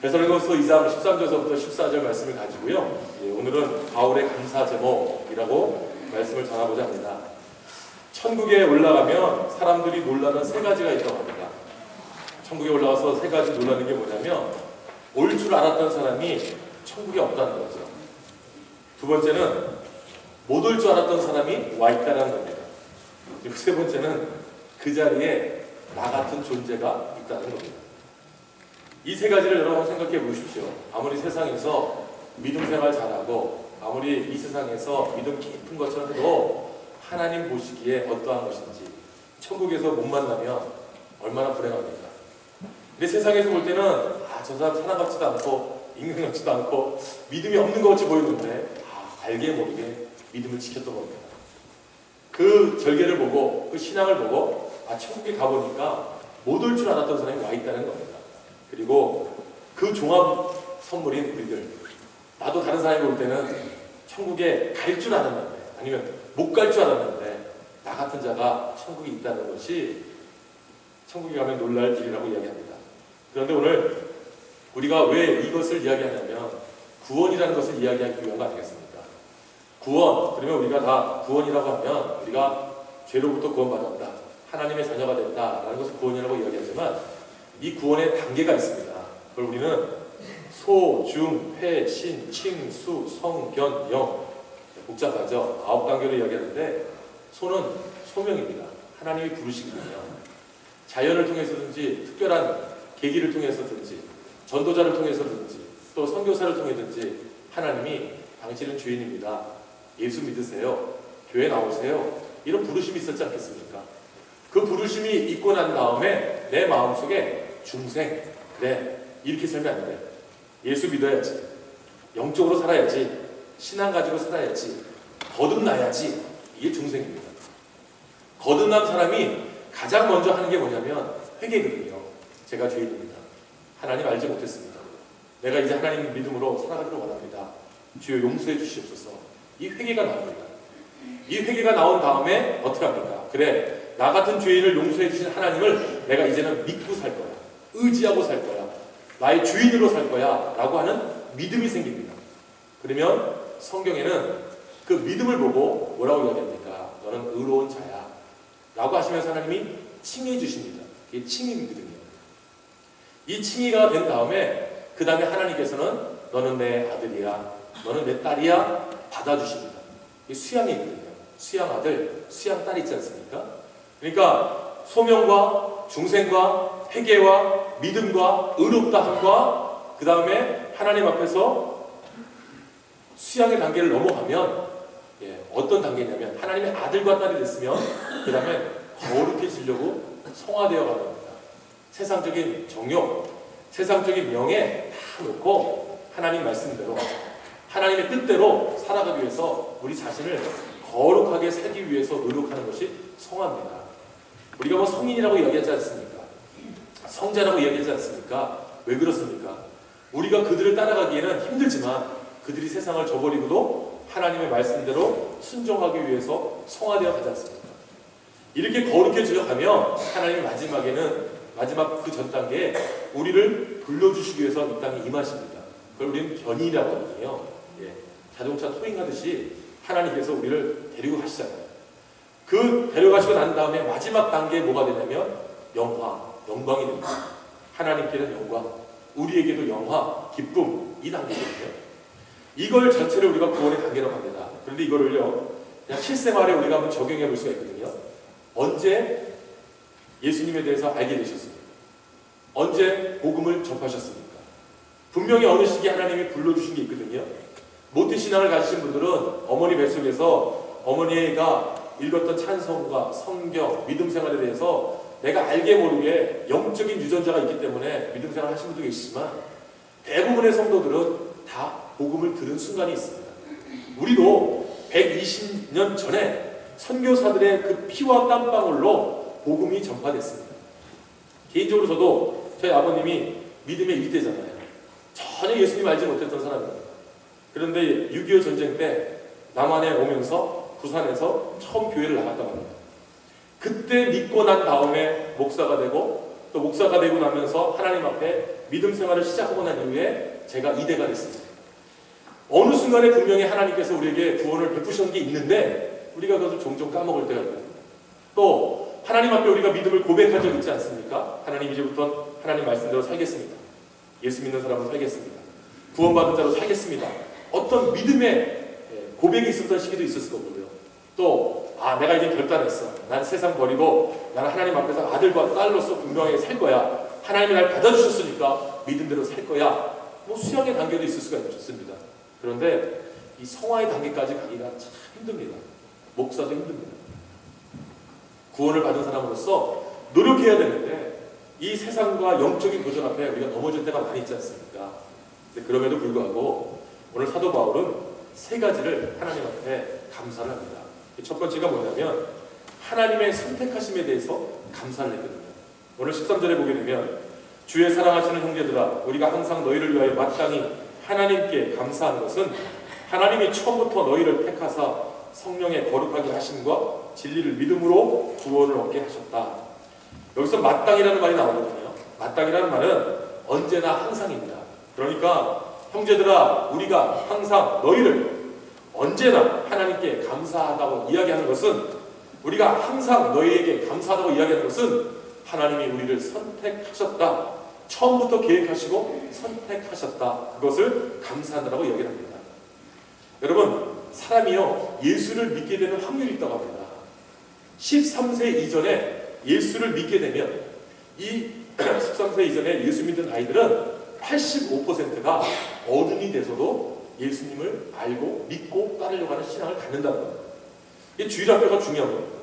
데살로니가서 2장 13절서부터 14절 말씀을 가지고요. 오늘은 바울의 감사 제목이라고 말씀을 전하고자 합니다. 천국에 올라가면 사람들이 놀라는 세 가지가 있다고 합니다. 천국에 올라가서 세 가지 놀라는 게 뭐냐면 올 줄 알았던 사람이 천국에 없다는 거죠. 두 번째는 못 올 줄 알았던 사람이 와 있다는 겁니다. 그리고 세 번째는 그 자리에 나 같은 존재가 있다는 겁니다. 이 세 가지를 여러분 생각해 보십시오. 아무리 세상에서 믿음 생활 잘하고 아무리 이 세상에서 믿음 깊은 것처럼 해도 하나님 보시기에 어떠한 것인지 천국에서 못 만나면 얼마나 불행합니까? 근데 세상에서 볼 때는 저 사람 사람 같지도 않고 인간 같지도 않고 믿음이 없는 것 같이 보이는데 알게 모르게 믿음을 지켰던 겁니다. 그 절개를 보고 그 신앙을 보고 천국에 가보니까 못 올 줄 알았던 사람이 와 있다는 겁니다. 그리고 그 종합 선물인 우리들, 나도 다른 사람이 볼 때는 천국에 갈 줄 알았는데 아니면 못 갈 줄 알았는데 나 같은 자가 천국에 있다는 것이 천국에 가면 놀랄 일이라고 이야기합니다. 그런데 오늘 우리가 왜 이것을 이야기하냐면 구원이라는 것을 이야기하기 위한 거 아니겠습니까? 구원, 그러면 우리가 다 구원이라고 하면 우리가 죄로부터 구원받았다, 하나님의 자녀가 됐다라는 것을 구원이라고 이야기하지만 이 구원의 단계가 있습니다. 그걸 우리는 소, 중, 회, 신, 칭, 수, 성, 견, 영, 복잡하죠. 9단계로 이야기하는데 소는 소명입니다. 하나님이 부르시거든요. 자연을 통해서든지 특별한 계기를 통해서든지 전도자를 통해서든지 또 선교사를 통해든지 하나님이 당신은 주인입니다. 예수 믿으세요. 교회 나오세요. 이런 부르심이 있었지 않겠습니까? 그 부르심이 있고 난 다음에 내 마음속에 중생, 그래 이렇게 살면 안 돼. 예수 믿어야지. 영적으로 살아야지. 신앙 가지고 살아야지. 거듭나야지. 이게 중생입니다. 거듭난 사람이 가장 먼저 하는 게 뭐냐면 회개거든요. 제가 죄인입니다. 하나님 알지 못했습니다. 내가 이제 하나님 믿음으로 살아가기를 원합니다. 주여 용서해 주시옵소서. 이 회개가 나옵니다. 이 회개가 나온 다음에 어떻게 합니까? 그래, 나 같은 죄인을 용서해 주신 하나님을 내가 이제는 믿고 살 거야. 의지하고 살 거야. 나의 주인으로 살 거야. 라고 하는 믿음이 생깁니다. 그러면 성경에는 그 믿음을 보고 뭐라고 이야기합니까? 너는 의로운 자야. 라고 하시면서 하나님이 칭해 주십니다. 이게 칭의거든요. 이 칭의가 된 다음에 그 다음에 하나님께서는 너는 내 아들이야, 너는 내 딸이야 받아주십니다. 이게 수양이거든요. 수양 아들, 수양 딸 있지 않습니까? 그러니까 소명과 중생과 회개와 믿음과 의롭다함과 그 다음에 하나님 앞에서 수양의 단계를 넘어가면 어떤 단계냐면 하나님의 아들과 딸이 됐으면 그 다음에 거룩해지려고 성화되어 가는 겁니다. 세상적인 정욕, 세상적인 명예 다 놓고 하나님 말씀대로 하나님의 뜻대로 살아가기 위해서 우리 자신을 거룩하게 살기 위해서 노력하는 것이 성화입니다. 우리가 뭐 성인이라고 이야기하지 않습니까? 성자라고 이야기하지 않습니까? 왜 그렇습니까? 우리가 그들을 따라가기에는 힘들지만 그들이 세상을 저버리고도 하나님의 말씀대로 순종하기 위해서 성화되어 가지 않습니까? 이렇게 거룩해져 가면 하나님이 마지막 그 전 단계에 우리를 불러주시기 위해서 이 땅에 임하십니다. 그걸 우리는 견인이라고 하거든요. 자동차 토잉하듯이 하나님께서 우리를 데리고 가시잖아요. 그 데려가시고 난 다음에 마지막 단계에 뭐가 되냐면 영광이 됩니다. 하나님께는 영광, 우리에게도 영화, 기쁨, 이 단계거든요. 이걸 전체를 우리가 구원의 단계라고 합니다. 그런데 이거를요, 그냥 실생활에 우리가 한번 적용해 볼 수가 있거든요. 언제 예수님에 대해서 알게 되셨습니까? 언제 복음을 접하셨습니까? 분명히 어느 시기에 하나님이 불러주신 게 있거든요. 모태신앙을 가지신 분들은 어머니 뱃속에서 어머니가 읽었던 찬송과 성경, 믿음 생활에 대해서 내가 알게 모르게 영적인 유전자가 있기 때문에 믿음 생활 하신 분도 계시지만 대부분의 성도들은 다 복음을 들은 순간이 있습니다. 우리도 120년 전에 선교사들의 그 피와 땀방울로 복음이 전파됐습니다. 개인적으로 저도 저희 아버님이 믿음의 일대잖아요. 전혀 예수님 알지 못했던 사람입니다. 그런데 6.25 전쟁 때 남한에 오면서 부산에서 처음 교회를 나갔다고 합니다. 그때 믿고 난 다음에 목사가 되고 또 목사가 되고 나면서 하나님 앞에 믿음 생활을 시작하고 난 이후에 제가 이대가 됐습니다. 어느 순간에 분명히 하나님께서 우리에게 구원을 베푸신 게 있는데 우리가 그것을 종종 까먹을 때가 있거든요. 또 하나님 앞에 우리가 믿음을 고백한 적 있지 않습니까? 하나님, 이제부터 하나님 말씀대로 살겠습니다. 예수 믿는 사람으로 살겠습니다. 구원받은 자로 살겠습니다. 어떤 믿음의 고백이 있었던 시기도 있었을 거고요. 또 내가 이제 결단했어. 난 세상 버리고 나는 하나님 앞에서 아들과 딸로서 분명하게 살 거야. 하나님이 날 받아주셨으니까 믿음대로 살 거야. 뭐 수양의 단계도 있을 수가 있습니다. 그런데 이 성화의 단계까지 가기가 참 힘듭니다. 목사도 힘듭니다. 구원을 받은 사람으로서 노력해야 되는데 이 세상과 영적인 도전 앞에 우리가 넘어질 때가 많이 있지 않습니까? 근데 그럼에도 불구하고 오늘 사도 바울은 세 가지를 하나님 앞에 감사를 합니다. 첫 번째가 뭐냐면 하나님의 선택하심에 대해서 감사를 했거든요. 오늘 13절에 보게 되면 주의 사랑하시는 형제들아, 우리가 항상 너희를 위하여 마땅히 하나님께 감사한 것은 하나님이 처음부터 너희를 택하사 성령의 거룩하게 하심과 진리를 믿음으로 구원을 얻게 하셨다. 여기서 마땅이라는 말이 나오거든요. 마땅이라는 말은 언제나 항상입니다. 그러니까 형제들아, 우리가 항상 너희를 언제나 하나님께 감사하다고 이야기하는 것은, 우리가 항상 너희에게 감사하다고 이야기하는 것은 하나님이 우리를 선택하셨다. 처음부터 계획하시고 선택하셨다. 그것을 감사한다고 이야기를 합니다. 여러분, 사람이요 예수를 믿게 되는 확률이 있다고 합니다. 13세 이전에 예수를 믿게 되면, 이 13세 이전에 예수 믿는 아이들은 85%가 어른이 돼서도 예수님을 알고 믿고 따르려고 하는 신앙을 갖는다는 겁니다. 이게 주일학교가 중요한 겁니다.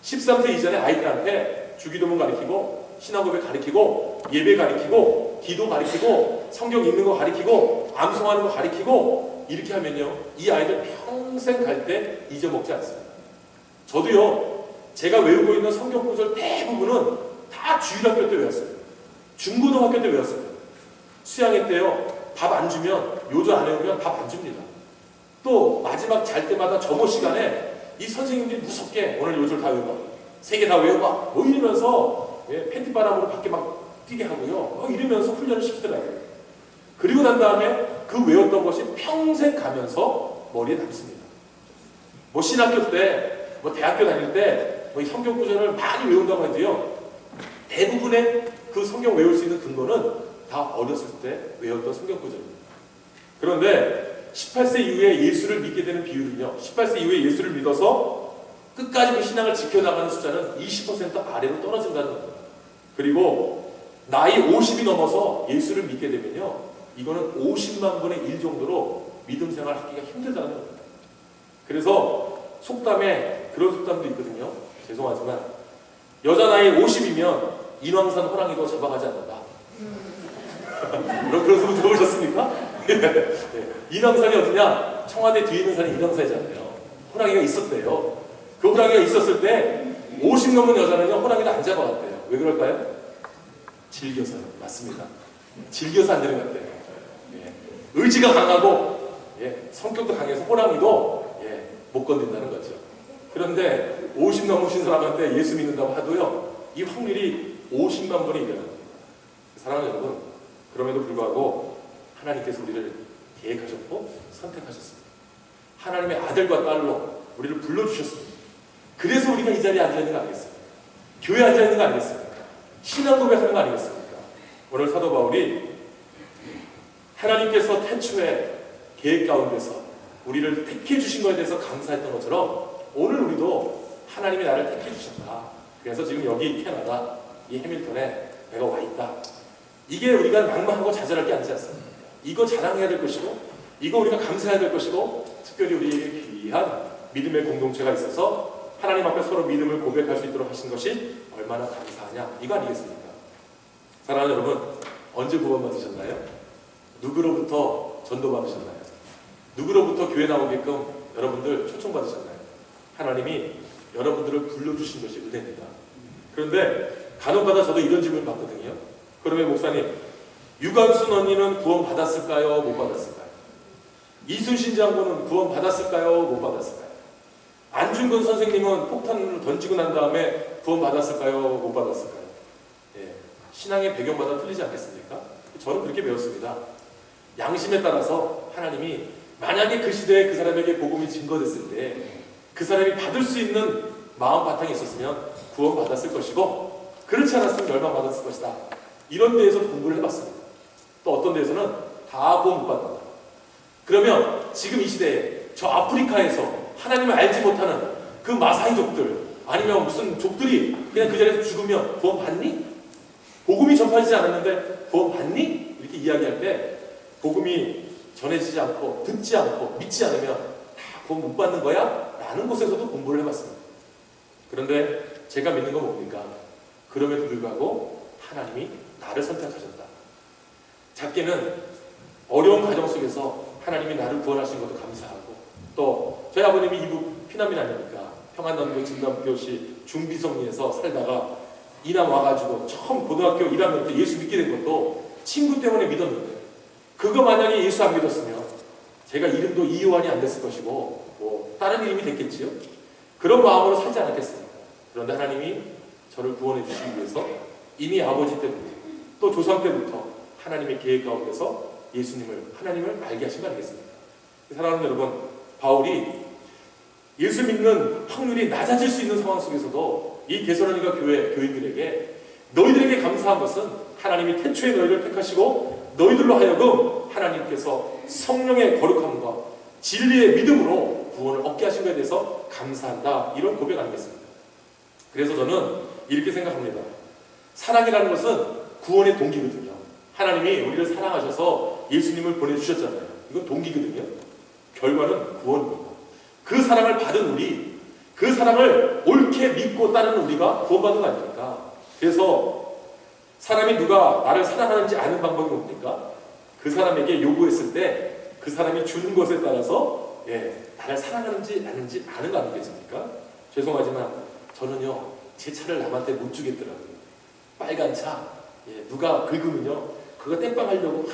13세 이전에 아이들한테 주기도문 가르치고 신앙고백 가르치고 예배 가르치고 기도 가르치고 성경 읽는 거 가르치고 암송하는 거 가르치고 이렇게 하면요 이 아이들 평생 갈 때 잊어먹지 않습니다. 저도요 제가 외우고 있는 성경 구절 대부분은 다 주일학교 때 외웠어요. 중고등학교 때 외웠어요. 수양회 때요 밥 안 주면, 요조 안 외우면 밥 안 줍니다. 또 마지막 잘 때마다 점호 시간에 이 선생님들이 무섭게 오늘 요조를 다 외워봐, 3개 다 외워봐 뭐 이러면서 팬티바람으로 밖에 막 뛰게 하고요 이러면서 훈련을 시키더라고요. 그리고 난 다음에 그 외웠던 것이 평생 가면서 머리에 남습니다. 뭐 신학교 때, 뭐 대학교 다닐 때 뭐 성경 구절을 많이 외운다고 해도요 대부분의 그 성경 외울 수 있는 근거는 다 어렸을 때 외웠던 성경 구절입니다. 그런데 18세 이후에 예수를 믿게 되는 비율은요 18세 이후에 예수를 믿어서 끝까지 그 신앙을 지켜나가는 숫자는 20% 아래로 떨어진다는 겁니다. 그리고 나이 50이 넘어서 예수를 믿게 되면요 이거는 50만 분의 1 정도로 믿음 생활 하기가 힘들다는 겁니다. 그래서 속담에 그런 속담도 있거든요. 죄송하지만 여자 나이 50이면 인왕산 호랑이도 잡아가지 않는다. 그런 소리 들어보셨습니까? 인왕산이 어디냐? 청와대 뒤에 있는 산이 인왕산이잖아요. 호랑이가 있었대요. 그 호랑이가 있었을 때 50 넘은 여자는요 호랑이를 안 잡아갔대요. 왜 그럴까요? 즐겨서요. 맞습니다. 즐겨서 안 데려갔대요. 의지가 강하고 성격도 강해서 호랑이도 못 건든다는 거죠. 그런데 50 넘으신 사람한테 예수 믿는다고 하도요 이 확률이 50만 분의 1이라는 겁니다. 사랑하는 여러분, 그럼에도 불구하고 하나님께서 우리를 계획하셨고 선택하셨습니다. 하나님의 아들과 딸로 우리를 불러주셨습니다. 그래서 우리가 이 자리에 앉아있는 거 아니겠습니까? 교회에 앉아있는 거 아니겠습니까? 신앙 고백하는 거 아니겠습니까? 오늘 사도 바울이 하나님께서 태초에 계획 가운데서 우리를 택해 주신 것에 대해서 감사했던 것처럼 오늘 우리도 하나님이 나를 택해 주셨다. 그래서 지금 여기 캐나다 이 해밀턴에 내가 와 있다. 이게 우리가 낭만하고 자잘할 게 아니지 않습니까? 이거 자랑해야 될 것이고 이거 우리가 감사해야 될 것이고 특별히 우리에게 귀한 믿음의 공동체가 있어서 하나님 앞에 서로 믿음을 고백할 수 있도록 하신 것이 얼마나 감사하냐 이거 아니겠습니까? 사랑하는 여러분, 언제 구원받으셨나요? 누구로부터 전도받으셨나요? 누구로부터 교회 나오게끔 여러분들 초청받으셨나요? 하나님이 여러분들을 불러주신 것이 은혜입니다. 그런데 간혹가다 저도 이런 질문을 받거든요. 그러면 목사님, 유관순 언니는 구원 받았을까요? 못 받았을까요? 이순신 장군은 구원 받았을까요? 못 받았을까요? 안중근 선생님은 폭탄을 던지고 난 다음에 구원 받았을까요? 못 받았을까요? 신앙의 배경마다 틀리지 않겠습니까? 저는 그렇게 배웠습니다. 양심에 따라서 하나님이 만약에 그 시대에 그 사람에게 복음이 증거됐을 때 그 사람이 받을 수 있는 마음 바탕이 있었으면 구원받았을 것이고, 그렇지 않았으면 멸망받았을 것이다. 이런 데에서 공부를 해봤습니다. 또 어떤 데에서는 다 구원 못 받는다. 그러면 지금 이 시대에 저 아프리카에서 하나님을 알지 못하는 그 마사이족들, 아니면 무슨 족들이 그냥 그 자리에서 죽으면 구원 받니? 복음이 전파되지 않았는데 구원 받니? 이렇게 이야기할 때 복음이 전해지지 않고 듣지 않고 믿지 않으면 다 구원 못 받는 거야? 라는 곳에서도 공부를 해봤습니다. 그런데 제가 믿는 건 뭡니까? 그럼에도 불구하고 하나님이 나를 선택하셨다. 작게는 어려운 가정 속에서 하나님이 나를 구원하신 것도 감사하고, 또 저희 아버님이 이북 피난민 아닙니까? 평안남도 진남교시 중비성리에서 살다가 이남 와가지고 처음 고등학교 1학년 때 예수 믿게 된 것도 친구 때문에 믿었는데, 그거 만약에 예수 안 믿었으면 제가 이름도 이요한이 안 됐을 것이고 뭐 다른 이름이 됐겠지요. 그런 마음으로 살지 않았겠습니까? 그런데 하나님이 저를 구원해 주시기 위해서 이미 아버지 때부터 또 조상 때부터 하나님의 계획 가운데서 예수님을, 하나님을 알게 하신 거 아니겠습니까? 사랑하는 여러분, 바울이 예수 믿는 확률이 낮아질 수 있는 상황 속에서도 이 데살로니가 교회 교인들에게 너희들에게 감사한 것은 하나님이 태초에 너희를 택하시고 너희들로 하여금 하나님께서 성령의 거룩함과 진리의 믿음으로 구원을 얻게 하신 것에 대해서 감사한다, 이런 고백 아니겠습니까? 그래서 저는 이렇게 생각합니다. 사랑이라는 것은 구원의 동기거든요. 하나님이 우리를 사랑하셔서 예수님을 보내주셨잖아요. 이건 동기거든요. 결과는 구원입니다. 그 사랑을 받은 우리, 그 사랑을 옳게 믿고 따르는 우리가 구원받는 거 아닙니까? 그래서 사람이 누가 나를 사랑하는지 아는 방법이 뭡니까? 그 사람에게 요구했을 때 그 사람이 주는 것에 따라서 나를 사랑하는지 아는지 아는 거 아니겠습니까? 죄송하지만 저는요, 제 차를 남한테 못 주겠더라고요. 빨간 차, 누가 긁으면요 그거 땜빵 하려고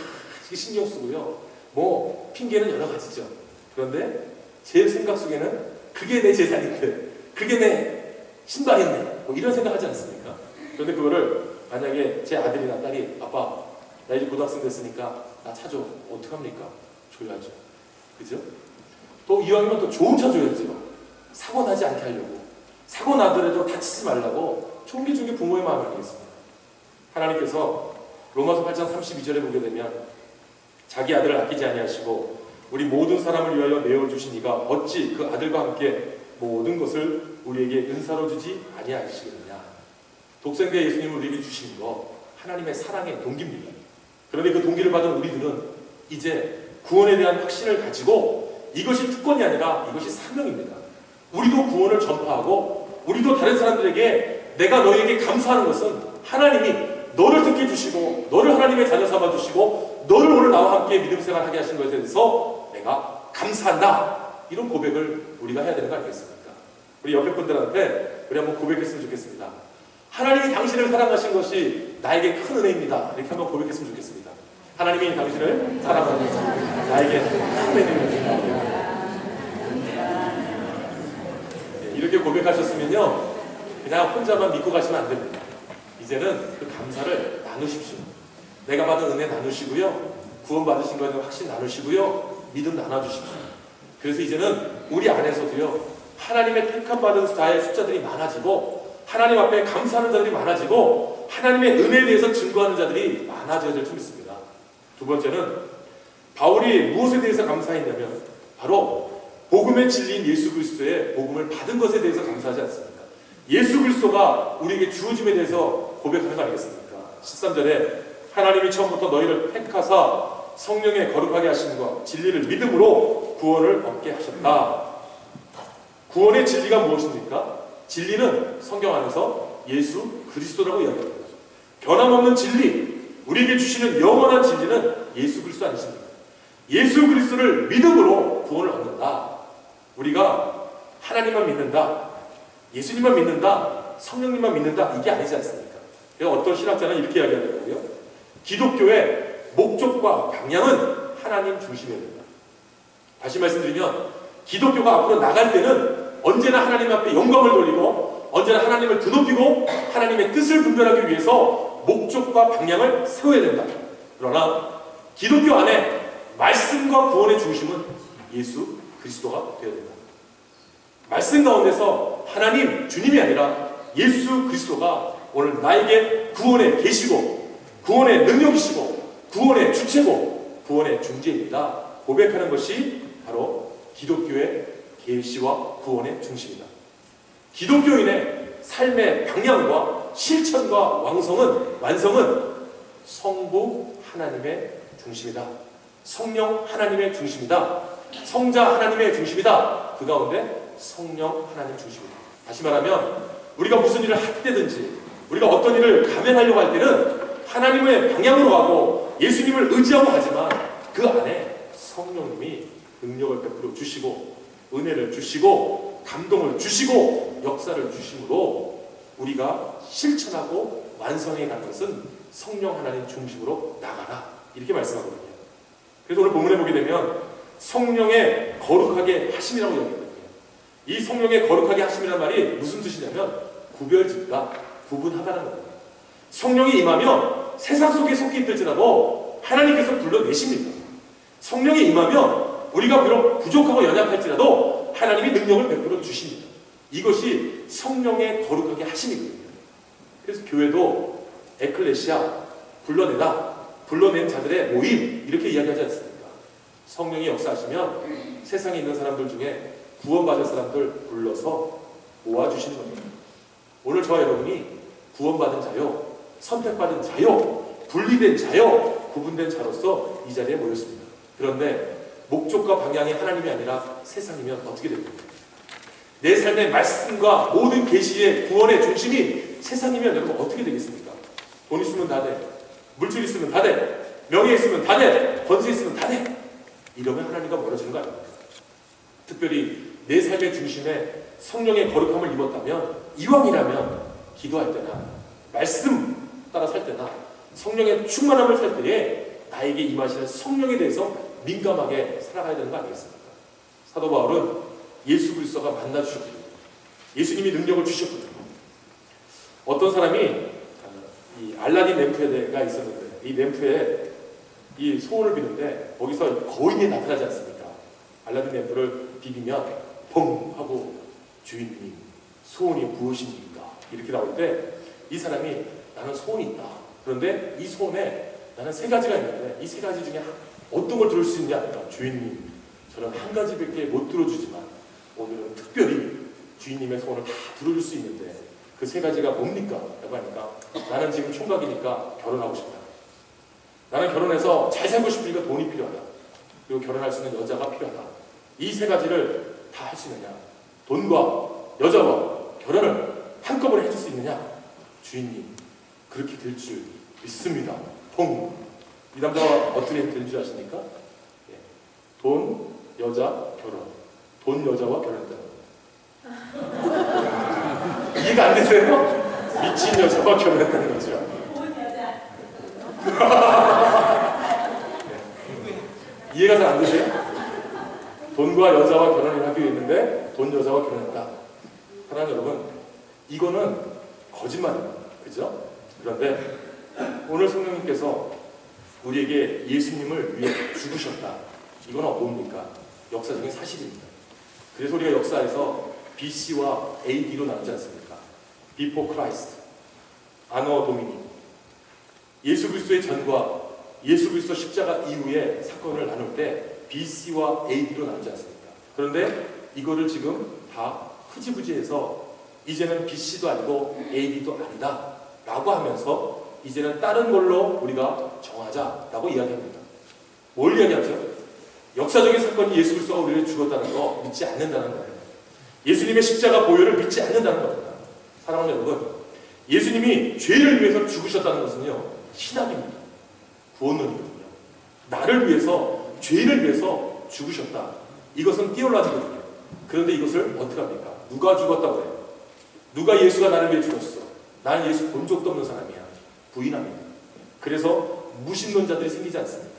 신경 쓰고요. 뭐 핑계는 여러 가지죠. 그런데 제 생각 속에는 그게 내 재산인데, 그게 내 신발인데, 뭐 이런 생각하지 않습니까? 그런데 그거를 만약에 제 아들이나 딸이, 아빠 나 이제 고등학생 됐으니까 나 차 줘. 어떡합니까? 줘야죠. 그죠? 또 이왕이면 또 좋은 차 줘야죠. 사고 나지 않게 하려고. 사고 나더라도 다치지 말라고 총기중기 부모의 마음 아니겠습니까? 하나님께서 로마서 8장 32절에 보게 되면 자기 아들을 아끼지 아니하시고 우리 모든 사람을 위하여 내어주신 이가 어찌 그 아들과 함께 모든 것을 우리에게 은사로 주지 아니하시겠느냐. 독생자 예수님을 우리에게 주신 거 하나님의 사랑의 동기입니다. 그런데 그 동기를 받은 우리들은 이제 구원에 대한 확신을 가지고 이것이 특권이 아니라 이것이 사명입니다. 우리도 구원을 전파하고 우리도 다른 사람들에게 내가 너희에게 감사하는 것은 하나님이 너를 듣게 해주시고 너를 하나님의 자녀 삼아주시고 너를 오늘 나와 함께 믿음 생활하게 하신 것에 대해서 내가 감사한다, 이런 고백을 우리가 해야 되는 거 아니겠습니까? 우리 옆에 분들한테 우리 한번 고백했으면 좋겠습니다. 하나님이 당신을 사랑하신 것이 나에게 큰 은혜입니다. 이렇게 한번 고백했으면 좋겠습니다. 하나님이 당신을 사랑하는 것이 나에게 큰 은혜입니다. 이렇게 고백하셨으면요, 그냥 혼자만 믿고 가시면 안 됩니다. 이제는 그 감사를 나누십시오. 내가 받은 은혜 나누시고요, 구원 받으신 것에 확신 나누시고요, 믿음 나눠주십시오. 그래서 이제는 우리 안에서도요, 하나님의 택함 받은 자의 숫자들이 많아지고 하나님 앞에 감사하는 자들이 많아지고 하나님의 은혜에 대해서 증거하는 자들이 많아져야 될 줄 믿습니다. 두 번째는 바울이 무엇에 대해서 감사했냐면 바로 복음의 진리인 예수 그리스도의 복음을 받은 것에 대해서 감사하지 않습니까? 예수 그리스도가 우리에게 주어짐에 대해서 고백하는 거 아니겠습니까? 13절에 하나님이 처음부터 너희를 택하사 성령에 거룩하게 하시는 것, 진리를 믿음으로 구원을 얻게 하셨다. 구원의 진리가 무엇입니까? 진리는 성경 안에서 예수 그리스도라고 이야기합니다. 변함없는 진리, 우리에게 주시는 영원한 진리는 예수 그리스도 아니십니까? 예수 그리스도를 믿음으로 구원을 얻는다. 우리가 하나님만 믿는다, 예수님만 믿는다, 성령님만 믿는다, 이게 아니지 않습니까? 그래서 어떤 신학자는 이렇게 이야기하더라고요. 기독교의 목적과 방향은 하나님 중심이어야 된다. 다시 말씀드리면 기독교가 앞으로 나갈 때는 언제나 하나님 앞에 영광을 돌리고 언제나 하나님을 드높이고 하나님의 뜻을 분별하기 위해서 목적과 방향을 세워야 된다. 그러나 기독교 안에 말씀과 구원의 중심은 예수 그리스도가 되어야 된다. 말씀 가운데서 하나님, 주님이 아니라 예수 그리스도가 오늘 나에게 구원의 계시고 구원의 능력이시고 구원의 주체고 구원의 중재입니다. 고백하는 것이 바로 기독교의 계시와 구원의 중심이다. 기독교인의 삶의 방향과 실천과 완성은 성부 하나님의 중심이다. 성령 하나님의 중심이다. 성자 하나님의 중심이다. 그 가운데 성령 하나님 중심이다. 다시 말하면 우리가 무슨 일을 할 때든지 우리가 어떤 일을 감행하려고 할 때는 하나님의 방향으로 하고 예수님을 의지하고 하지만 그 안에 성령님이 능력을 베풀어 주시고 은혜를 주시고 감동을 주시고 역사를 주심으로 우리가 실천하고 완성해 가는 것은 성령 하나님 중심으로 나가라 이렇게 말씀하거든요. 그래서 오늘 본문에 보게 되면 성령의 거룩하게 하심이라고 얘기하거든요. 이 성령의 거룩하게 하심이라는 말이 무슨 뜻이냐면 구별짓다, 구분하다는 겁니다. 성령이 임하면 세상 속에 속해 있을지라도 하나님께서 불러내십니다. 성령이 임하면 우리가 비록 부족하고 연약할지라도 하나님이 능력을 베풀어 주십니다. 이것이 성령의 거룩하게 하심이거든요. 그래서 교회도 에클레시아, 불러낸 자들의 모임 이렇게 이야기하지 않습니까? 성령이 역사하시면 세상에 있는 사람들 중에 구원받을 사람들 불러서 모아주시는 겁니다. 오늘 저와 여러분이 구원받은 자요, 선택받은 자요, 분리된 자요, 구분된 자로서 이 자리에 모였습니다. 그런데 목적과 방향이 하나님이 아니라 세상이면 어떻게 됩니까? 내 삶의 말씀과 모든 계시의 구원의 중심이 세상이면 여러분 어떻게 되겠습니까? 돈 있으면 다 돼, 물질 있으면 다 돼, 명예 있으면 다 돼, 권세 있으면 다 돼. 이러면 하나님과 멀어지는 거 아닙니까? 특별히 내 삶의 중심에 성령의 거룩함을 입었다면 이왕이라면 기도할 때나 말씀 따라 살 때나 성령의 충만함을 살 때에 나에게 임하시는 성령에 대해서 민감하게 살아가야 되는 거 아니겠습니까? 사도 바울은 예수 그리스도가 만나주셨거든요. 예수님이 능력을 주셨거든요. 어떤 사람이 이 알라딘 램프가 있었는데 이 램프에 이 소원을 비는데 거기서 거인이 나타나지 않습니까? 알라딘 램프를 비비면 펑 하고 주인님 소원이 무엇입니까? 이렇게 나올 때 이 사람이 나는 소원이 있다. 그런데 이 소원에 나는 세 가지가 있는데 이 세 가지 중에 어떤 걸 들을 수 있느냐? 주인님 저는 한 가지밖에 못 들어주지만 오늘은 특별히 주인님의 소원을 다 들어줄 수 있는데 그 세 가지가 뭡니까? 라고 하니까 나는 지금 총각이니까 결혼하고 싶다. 나는 결혼해서 잘 살고 싶으니까 돈이 필요하다. 그리고 결혼할 수 있는 여자가 필요하다. 이 세 가지를 다 할 수 있느냐? 돈과 여자와 결혼을 한꺼번에 해줄 수 있느냐? 주인님 그렇게 될 줄 믿습니다. 통. 이 남자가 어떻게 된 줄 아십니까? 예. 돈, 여자, 결혼. 돈, 여자와 결혼했다는 거예요. 이해가 안 되세요? 미친 여자와 결혼했다는 거죠. 네. 이해가 잘 안 되세요? 돈과 여자와 결혼을 하기로 했는데 돈, 여자와 결혼했다. 사랑하는 여러분, 이거는 거짓말입니다. 그죠? 그런데 오늘 성령님께서 우리에게 예수님을 위해 죽으셨다. 이건 뭡니까? 역사적인 사실입니다. 그래서 우리가 역사에서 BC와 AD로 나누지 않습니까? Before Christ, Anno Domini. 예수 그리스도의 전과 예수 그리스도 십자가 이후의 사건을 나눌 때 BC와 AD로 나누지 않습니까? 그런데 이거를 지금 다 흐지부지해서 이제는 BC도 아니고 AD도 아니다 라고 하면서 이제는 다른 걸로 우리가 정하자라고 이야기합니다. 뭘 이야기하죠? 역사적인 사건이 예수 그리스도가 우리를 죽었다는 거 믿지 않는다는 거예요. 예수님의 십자가 보혈을 믿지 않는다는 겁니다. 사랑하는 여러분, 예수님이 죄를 위해서 죽으셨다는 것은요 신학입니다. 구원론이거든요. 나를 위해서, 죄를 위해서 죽으셨다. 이것은 띠올라지거든요. 그런데 이것을 어떻게 합니까? 누가 죽었다고 해요? 누가 예수가 나를 위해 죽었어? 나는 예수 본 적도 없는 사람이야. 부인합니다. 그래서 무신론자들이 생기지 않습니다.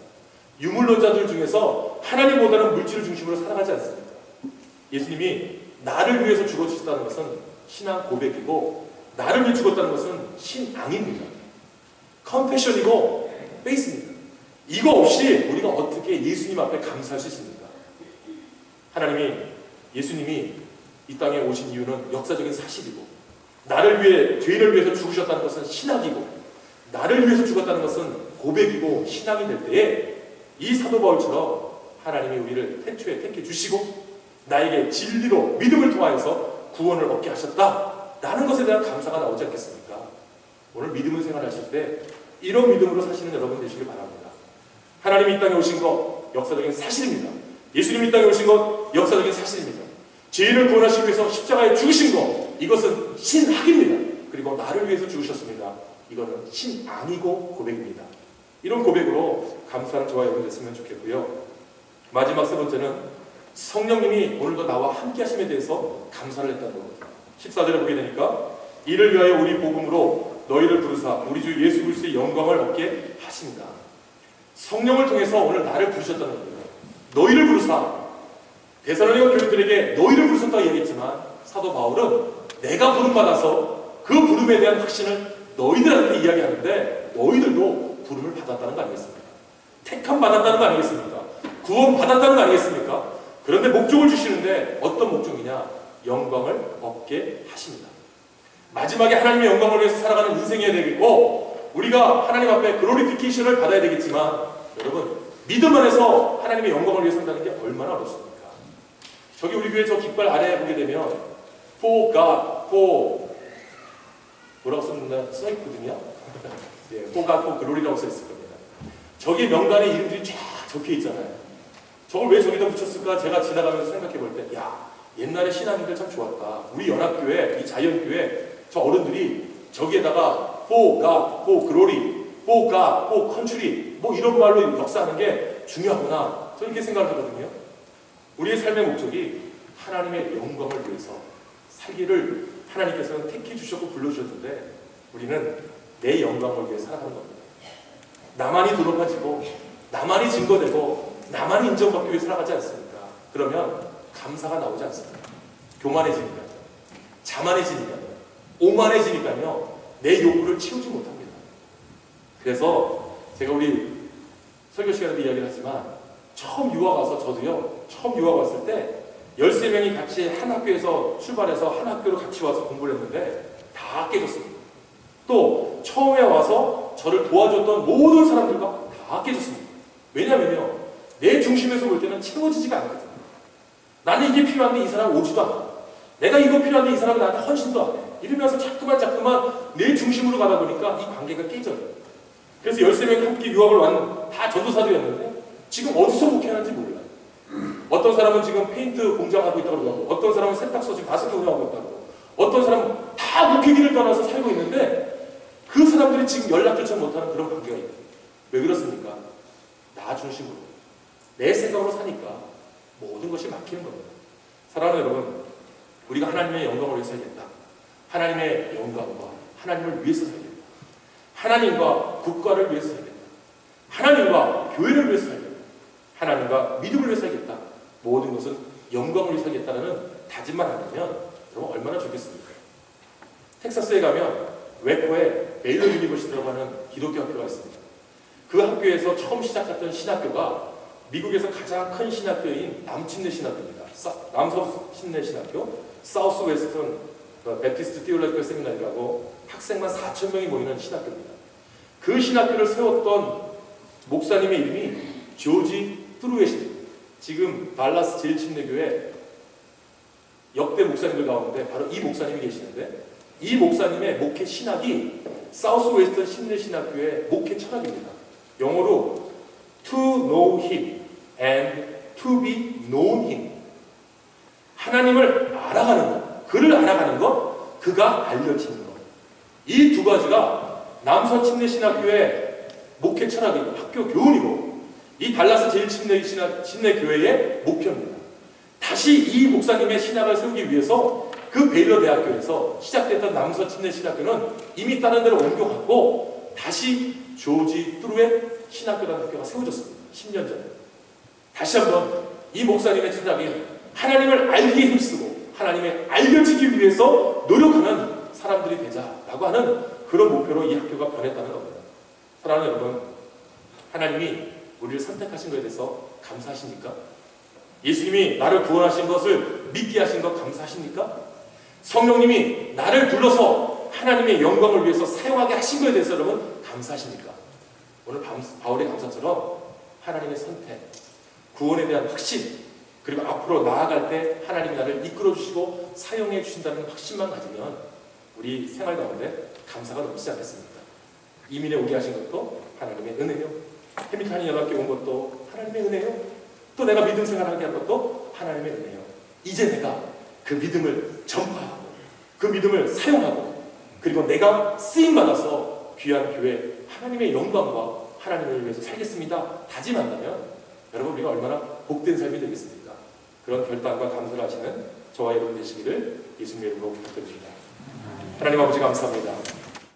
유물론자들 중에서 하나님보다는 물질을 중심으로 살아가지 않습니다. 예수님이 나를 위해서 죽어주셨다는 것은 신앙 고백이고 나를 위해 죽었다는 것은 신앙입니다. 컴패션이고 페이스입니다. 이거 없이 우리가 어떻게 예수님 앞에 감사할 수 있습니까? 예수님이 이 땅에 오신 이유는 역사적인 사실이고, 나를 위해, 죄인을 위해서 죽으셨다는 것은 신학이고, 나를 위해서 죽었다는 것은 고백이고 신앙이 될 때에 이 사도 바울처럼 하나님이 우리를 태초에 택해 주시고 나에게 진리로 믿음을 통하여서 구원을 얻게 하셨다라는 것에 대한 감사가 나오지 않겠습니까? 오늘 믿음을 생활하실 때 이런 믿음으로 사시는 여러분 되시길 바랍니다. 하나님이 이 땅에 오신 것 역사적인 사실입니다. 예수님이 이 땅에 오신 것 역사적인 사실입니다. 죄인을 구원하시기 위해서 십자가에 죽으신 것, 이것은 신학입니다. 그리고 나를 위해서 죽으셨습니다. 이거는 신앙이고 고백입니다. 이런 고백으로 감사하는 저와 여러분 됐으면 좋겠고요. 마지막 세 번째는 성령님이 오늘도 나와 함께 하심에 대해서 감사를 했다는 겁니다. 14절에 보게 되니까 이를 위하여 우리 복음으로 너희를 부르사 우리 주 예수 그리스도의 영광을 얻게 하십니다. 성령을 통해서 오늘 나를 부르셨다는 겁니다. 너희를 부르사, 데살로니가 교인들에게 너희를 부르셨다고 얘기했지만 사도 바울은 내가 부름받아서 그 부름에 대한 확신을 너희들한테 이야기하는데 너희들도 부름을 받았다는 거 아니겠습니까? 택함 받았다는 거 아니겠습니까? 구원 받았다는 거 아니겠습니까? 그런데 목적을 주시는데 어떤 목적이냐? 영광을 얻게 하십니다. 마지막에 하나님의 영광을 위해서 살아가는 인생이어야 되겠고, 우리가 하나님 앞에 글로리피케이션을 받아야 되겠지만, 여러분 믿음 안에서 하나님의 영광을 위해서 산다는 게 얼마나 어렵습니까? 저기 우리 교회 저 깃발 아래에 보게 되면 For God, For 뭐라고 써있거든요. 네, For God, For Glory라고 써있을 겁니다. 저기 명단에 이름들이 쫙 적혀 있잖아요. 저걸 왜 저기다 붙였을까? 제가 지나가면서 생각해 볼 때, 야, 옛날에 신앙인들 참 좋았다. 우리 연합교회, 이 자연교회 저 어른들이 저기에다가 For God, For Glory, For God, For Country 뭐 이런 말로 역사하는 게 중요하구나. 저는 이렇게 생각을 하거든요. 우리의 삶의 목적이 하나님의 영광을 위해서 살기를 하나님께서는 택해 주셨고 불러주셨는데, 우리는 내 영광을 위해 살아가는 겁니다. 나만이 높아지고 나만이 증거되고 나만이 인정받기 위해 살아가지 않습니까? 그러면 감사가 나오지 않습니다. 교만해지니까요, 자만해지니까요, 오만해지니까요, 내 요구를 채우지 못합니다. 그래서 제가 우리 설교 시간에도 이야기를 하지만, 처음 유학 와서 저도요, 처음 유학 왔을 때 13명이 같이 한 학교에서 출발해서 한 학교로 같이 와서 공부를 했는데 다 깨졌습니다. 또 처음에 와서 저를 도와줬던 모든 사람들과 다 깨졌습니다. 왜냐면요, 내 중심에서 볼 때는 채워지지가 않거든요. 나는 이게 필요한데 이 사람은 오지도 않아. 내가 이거 필요한데 이 사람은 나한테 헌신도 안 해. 이러면서 자꾸만 내 중심으로 가다 보니까 이 관계가 깨져요. 그래서 13명이 함께 유학을 왔는 다 전도사들이었는데 지금 어디서 목회하는지 몰라요. 어떤 사람은 지금 페인트 공장하고 있다고 그러고, 어떤 사람은 세탁소 지금 5개 운영하고 있다고, 어떤 사람은 다 목회기를 떠나서 살고 있는데 그 사람들이 지금 연락조차 못하는 그런 관계가 있어요. 왜 그렇습니까? 나 중심으로 내 생각으로 사니까 모든 것이 막히는 겁니다. 사랑하는 여러분, 우리가 하나님의 영광을 위해서 살겠다. 하나님의 영광과 하나님을 위해서 살겠다. 하나님과 국가를 위해서 살겠다. 하나님과 교회를 위해서 살겠다. 하나님과 믿음을 위해서 살겠다. 모든 것은 영광을 위해서 살겠다는 다짐만 하면 여러분 얼마나 좋겠습니까? 텍사스에 가면 웨코에 베일러 유니버시티라고 하는 기독교 학교가 있습니다. 그 학교에서 처음 시작했던 신학교가 미국에서 가장 큰 신학교인 남침내 신학교입니다. 남서부 침내 신학교, 사우스 웨스턴 베프티스트 티올로지컬 세미나리라고 학생만 4,000명이 모이는 신학교입니다. 그 신학교를 세웠던 목사님의 이름이 조지 트루엣입니다. 지금 달라스 제일침례교회 역대 목사님들 가운데 바로 이 목사님이 계시는데, 이 목사님의 목회 신학이 사우스 웨스턴 침례 신학교의 목회 철학입니다. 영어로 To know Him and to be known Him. 하나님을 알아가는 것, 그를 알아가는 것, 그가 알려지는 것. 이 두 가지가 남서 침례 신학교의 목회 철학이고 학교 교훈이고, 이 달라스 제일 침례 교회의 목표입니다. 다시 이 목사님의 신학을 세우기 위해서 그 베일러 대학교에서 시작됐던 남서 침례 신학교는 이미 다른 데로 옮겨갔고, 다시 조지 트루엣 신학교라는 학교가 세워졌습니다. 10년 전에. 다시 한번 이 목사님의 신학인 하나님을 알기에 힘쓰고 하나님의 알려지기 위해서 노력하는 사람들이 되자라고 하는 그런 목표로 이 학교가 변했다는 겁니다. 사랑하는 여러분, 하나님이 우리를 선택하신 것에 대해서 감사하십니까? 예수님이 나를 구원하신 것을 믿게 하신 것 감사하십니까? 성령님이 나를 불러서 하나님의 영광을 위해서 사용하게 하신 것에 대해서 여러분 감사하십니까? 오늘 바울의 감사처럼 하나님의 선택, 구원에 대한 확신, 그리고 앞으로 나아갈 때 하나님이 나를 이끌어 주시고 사용해 주신다는 확신만 가지면 우리 생활 가운데 감사가 넘치지 않겠습니까? 이민에 오게 하신 것도 하나님의 은혜요. 해밀턴이 연합교회 온 것도 하나님의 은혜요. 또 내가 믿음 생활하게 한 것도 하나님의 은혜요. 이제 내가 그 믿음을 전파하고 그 믿음을 사용하고 그리고 내가 쓰임받아서 귀한 교회 하나님의 영광과 하나님을 위해서 살겠습니다 다짐한다면 여러분 우리가 얼마나 복된 삶이 되겠습니까? 그런 결단과 감사를 하시는 저와 여러분 되시기를 예수님의 이름으로 부탁드립니다. 하나님 아버지 감사합니다.